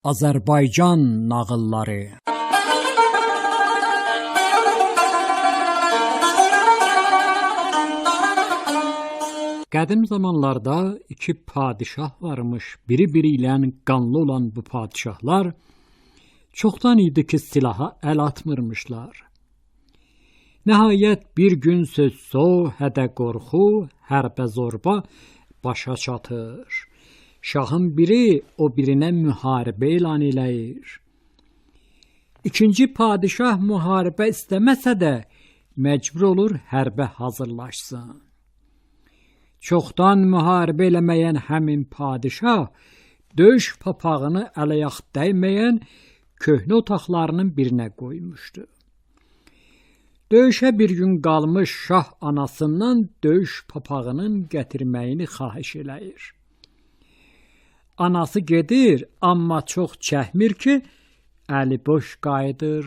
Azərbaycan nağılları. Qədim zamanlarda iki padişah varmış. Biri ilə qanlı olan bu padişahlar çoxdan idi ki silaha əl atmırmışlar. Nəhayət bir gün söz hədə qorxu, hərbə zorba başa çatır. Şahın biri o birinə müharibə elan eləyir. İkinci padişah müharibə istəməsə də məcbur olur hərbə hazırlaşsın. Çoxdan müharibə eləməyən həmin padişah döyüş papağını ələyaq dəyməyən köhnə otaqlarının birinə qoymuşdu. Döyüşə bir gün qalmış şah anasından döyüş papağının gətirməyini xahiş eləyir. Anası gedir, amma çox çəkmir ki, əli boş qayıdır.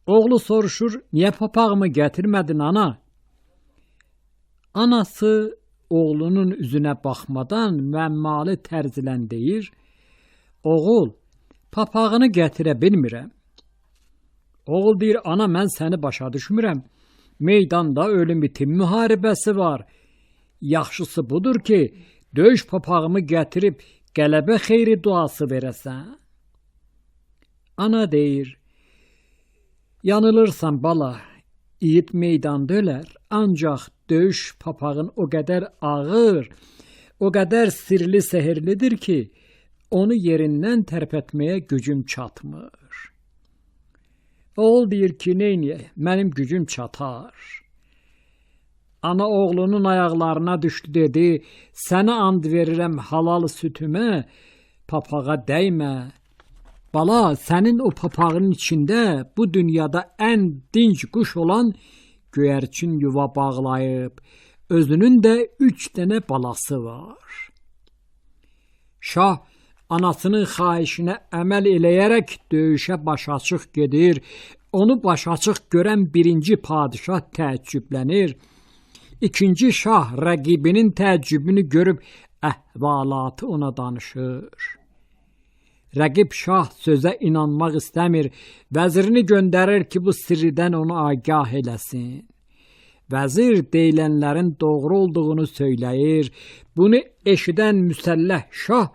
Oğlu soruşur, niyə papağımı gətirmədin ana? Anası oğlunun üzünə baxmadan məmmalı tərzlə deyir, oğul, papağını gətirə bilmirəm. Oğul deyir, ana mən səni başa düşmürəm. Meydanda ölüm itim müharibəsi var. Yaxşısı budur ki, döyüş papağımı gətirib qələbə xeyri duası verəsən. Ana deyir, yanılırsan bala, yiğit meydanda ölər, ancaq döyüş papağın o qədər ağır, o qədər sirli sehirlidir ki, onu yerindən tərpətməyə gücüm çatmır. Oğul deyir ki, neyniyək, mənim gücüm çatar. Ana oğlunun ayaqlarına düşdü dedi, sənə and verirəm halal sütümə, papağa dəymə. Bala, sənin o papağın içində bu dünyada ən dinc quş olan göyərçin yuva bağlayıb, özünün də 3 dənə balası var. Şah anasının xahişinə əməl eləyərək döyüşə başaçıq gedir. Onu başaçıq görən birinci padişah təəccüblənir. İkinci şah rəqibinin təəccübünü görüb əhvalatı ona danışır. Rəqib şah sözə inanmaq istəmir. Vəzirini göndərir ki, bu sirridən onu agah eləsin. Vəzir deyilənlərin doğru olduğunu söyləyir. Bunu eşidən müsəlləh şah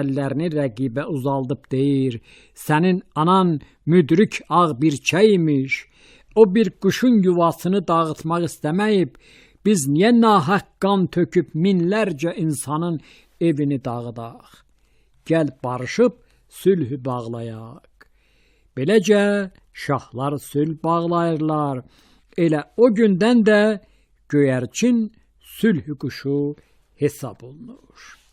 əllərini rəqibə uzaldıb deyir, sənin anan müdrik ağ bir çəymiş, o bir quşun yuvasını dağıtmaq istəməyib, biz niyə nahaq qan töküb minlərcə insanın evini dağıdaq? Gəl barışıb sülhü bağlayaq. Beləcə şahlar sülh bağlayırlar, elə o gündən də göyərçin sülhü quşu hesab olunur.